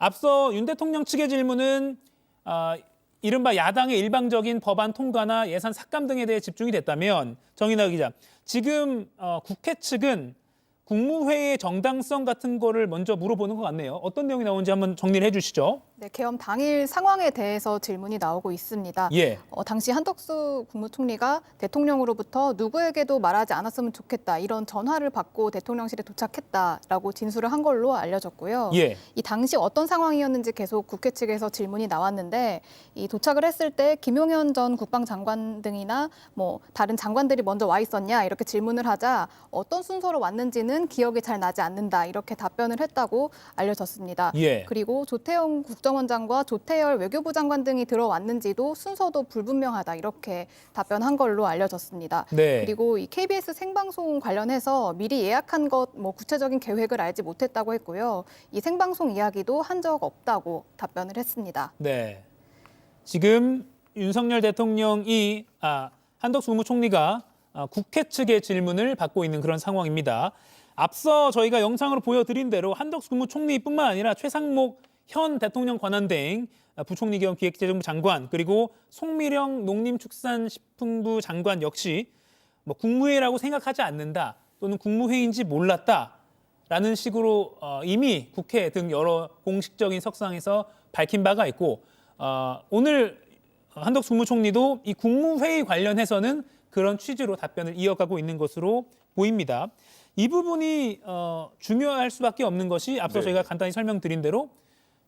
앞서 윤 대통령 측의 질문은 이른바 야당의 일방적인 법안 통과나 예산 삭감 등에 대해 집중이 됐다면 정인아 기자, 지금 국회 측은 국무회의의 정당성 같은 거를 먼저 물어보는 것 같네요. 어떤 내용이 나오는지 한번 정리를 해주시죠. 네, 계엄 당일 상황에 대해서 질문이 나오고 있습니다. 예. 당시 한덕수 국무총리가 대통령으로부터 누구에게도 말하지 않았으면 좋겠다 이런 전화를 받고 대통령실에 도착했다라고 진술을 한 걸로 알려졌고요. 예. 이 당시 어떤 상황이었는지 계속 국회 측에서 질문이 나왔는데 이 도착을 했을 때 김용현 전 국방장관 등이나 뭐 다른 장관들이 먼저 와 있었냐 이렇게 질문을 하자 어떤 순서로 왔는지는 기억이 잘 나지 않는다 이렇게 답변을 했다고 알려졌습니다. 예. 그리고 조태용 국정원장과 조태열 외교부 장관 등이 들어왔는지도 순서도 불분명하다 이렇게 답변한 걸로 알려졌습니다. 네. 그리고 이 KBS 생방송 관련해서 미리 예약한 것 뭐 구체적인 계획을 알지 못했다고 했고요. 이 생방송 이야기도 한 적 없다고 답변을 했습니다. 네. 지금 윤석열 대통령이 한덕수 국무총리가 국회 측의 질문을 받고 있는 그런 상황입니다. 앞서 저희가 영상으로 보여드린 대로 한덕수 국무총리뿐만 아니라 최상목 현 대통령 권한대행 부총리 겸 기획재정부 장관 그리고 송미령 농림축산식품부 장관 역시 뭐 국무회의라고 생각하지 않는다 또는 국무회의인지 몰랐다라는 식으로 이미 국회 등 여러 공식적인 석상에서 밝힌 바가 있고 오늘 한덕수 국무총리도 이 국무회의 관련해서는 그런 취지로 답변을 이어가고 있는 것으로 보입니다. 이 부분이 중요할 수밖에 없는 것이 앞서 네. 저희가 간단히 설명드린 대로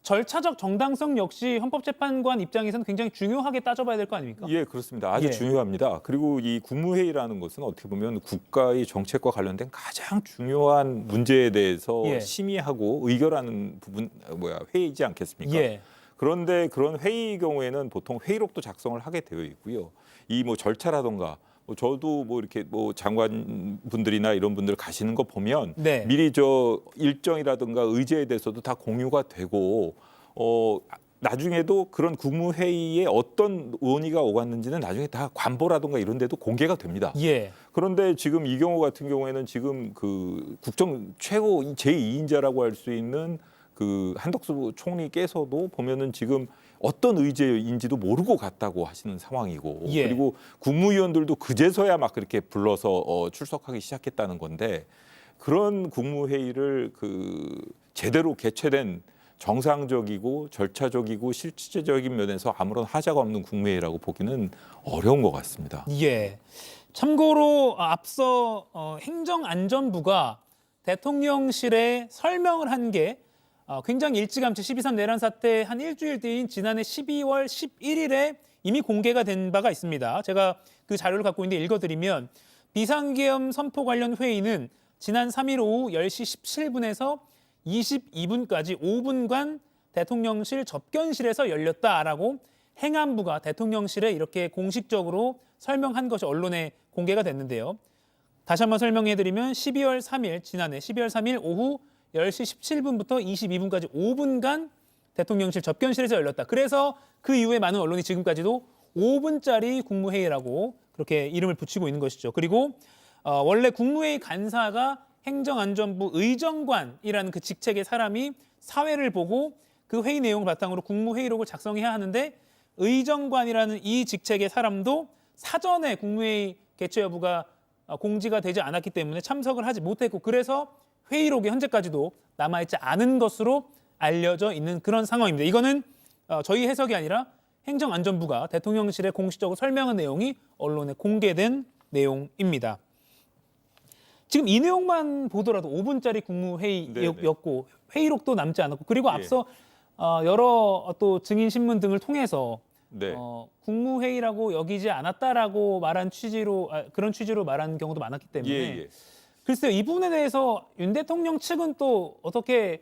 절차적 정당성 역시 헌법재판관 입장에서는 굉장히 중요하게 따져봐야 될 거 아닙니까? 예, 그렇습니다. 아주 예. 중요합니다. 그리고 이 국무회의라는 것은 어떻게 보면 국가의 정책과 관련된 가장 중요한 문제에 대해서 예. 심의하고 의결하는 회의이지 않겠습니까? 예. 그런데 그런 회의 경우에는 보통 회의록도 작성을 하게 되어 있고요. 이 절차라던가 저도 이렇게 장관분들이나 이런 분들 가시는 거 보면 네. 미리 일정이라든가 의제에 대해서도 다 공유가 되고 나중에도 그런 국무회의에 어떤 논의가 오갔는지는 나중에 다 관보라든가 이런 데도 공개가 됩니다. 예. 그런데 지금 이 경우 같은 경우에는 지금 그 국정 최고 제2인자라고 할 수 있는 그 한덕수 총리께서도 보면은 지금 어떤 의제인지도 모르고 갔다고 하시는 상황이고 예. 그리고 국무위원들도 그제서야 막 그렇게 불러서 출석하기 시작했다는 건데 그런 국무회의를 제대로 개최된 정상적이고 절차적이고 실질적인 면에서 아무런 하자가 없는 국무회의라고 보기는 어려운 것 같습니다. 예. 참고로 앞서 행정안전부가 대통령실에 설명을 한 게 굉장히 일찌감치 12.3 내란 사태 한 일주일 뒤인 지난해 12월 11일에 이미 공개가 된 바가 있습니다. 제가 그 자료를 갖고 있는데 읽어드리면 비상계엄 선포 관련 회의는 지난 3일 오후 10시 17분에서 22분까지 5분간 대통령실 접견실에서 열렸다라고 행안부가 대통령실에 이렇게 공식적으로 설명한 것이 언론에 공개가 됐는데요. 다시 한번 설명해드리면 12월 3일 지난해 12월 3일 오후 10시 17분부터 22분까지 5분간 대통령실 접견실에서 열렸다. 그래서 그 이후에 많은 언론이 지금까지도 5분짜리 국무회의라고 그렇게 이름을 붙이고 있는 것이죠. 그리고 원래 국무회의 간사가 행정안전부 의정관이라는 그 직책의 사람이 사회를 보고 그 회의 내용을 바탕으로 국무회의록을 작성해야 하는데 의정관이라는 이 직책의 사람도 사전에 국무회의 개최 여부가 공지가 되지 않았기 때문에 참석을 하지 못했고 그래서 회의록이 현재까지도 남아있지 않은 것으로 알려져 있는 그런 상황입니다. 이거는 저희 해석이 아니라 행정안전부가 대통령실에 공식적으로 설명한 내용이 언론에 공개된 내용입니다. 지금 이 내용만 보더라도 5분짜리 국무회의였고 회의록도 남지 않았고 그리고 앞서 여러 또 증인 신문 등을 통해서 네. 국무회의라고 여기지 않았다라고 말한 취지로 그런 취지로 말한 경우도 많았기 때문에 예. 글쎄요, 이 부분에 대해서 윤 대통령 측은 또 어떻게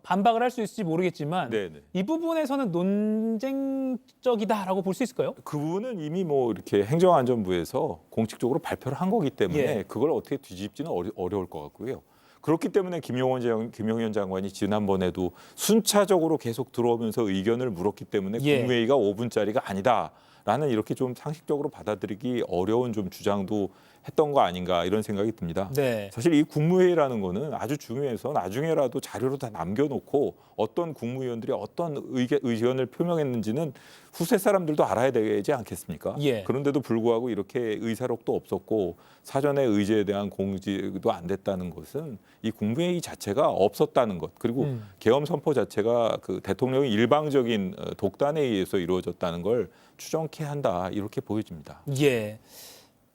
반박을 할 수 있을지 모르겠지만 네네. 이 부분에서는 논쟁적이다라고 볼 수 있을까요? 그 부분은 이미 이렇게 행정안전부에서 공식적으로 발표를 한 거기 때문에 예. 그걸 어떻게 뒤집지는 어려울 것 같고요. 그렇기 때문에 김용현 장관이 지난번에도 순차적으로 계속 들어오면서 의견을 물었기 때문에 예. 국무회의가 5분짜리가 아니다. 라는 이렇게 좀 상식적으로 받아들이기 어려운 좀 주장도 했던 거 아닌가 이런 생각이 듭니다. 네. 사실 이 국무회의라는 거는 아주 중요해서 나중에라도 자료로 다 남겨놓고 어떤 국무위원들이 어떤 의견을 표명했는지는 후세 사람들도 알아야 되지 않겠습니까? 예. 그런데도 불구하고 이렇게 의사록도 없었고 사전에 의제에 대한 공지도 안 됐다는 것은 이 국무회의 자체가 없었다는 것, 그리고 계엄 선포 자체가 그 대통령의 일방적인 독단에 의해서 이루어졌다는 걸 추정케 한다, 이렇게 보여집니다. 예.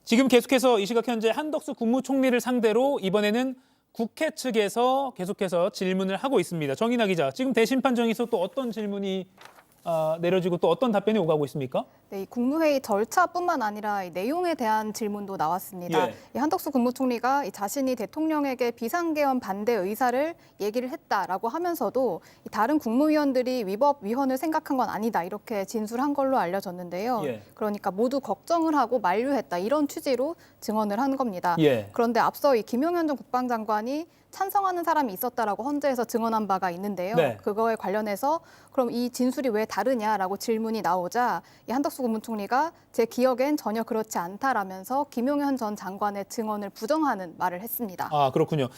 지금 계속해서 이 시각 현재 한덕수 국무총리를 상대로 이번에는 국회 측에서 계속해서 질문을 하고 있습니다. 정인아 기자, 지금 대신 판정에서 또 어떤 질문이 내려지고 또 어떤 답변이 오가고 있습니까? 네, 이 국무회의 절차뿐만 아니라 이 내용에 대한 질문도 나왔습니다. 예. 이 한덕수 국무총리가 이 자신이 대통령에게 비상계엄 반대 의사를 얘기를 했다라고 하면서도 이 다른 국무위원들이 위법 위헌을 생각한 건 아니다, 이렇게 진술한 걸로 알려졌는데요. 예. 그러니까 모두 걱정을 하고 만류했다, 이런 취지로 증언을 한 겁니다. 예. 그런데 앞서 이 김용현 전 국방장관이 찬성하는 사람이 있었다라고 헌재에서 증언한 바가 있는데요. 네. 그거에 관련해서 그럼 이 진술이 왜 다르냐라고 질문이 나오자 이 한덕수 국무총리가 제 기억엔 전혀 그렇지 않다라면서 김용현 전 장관의 증언을 부정하는 말을 했습니다. 아, 그렇군요.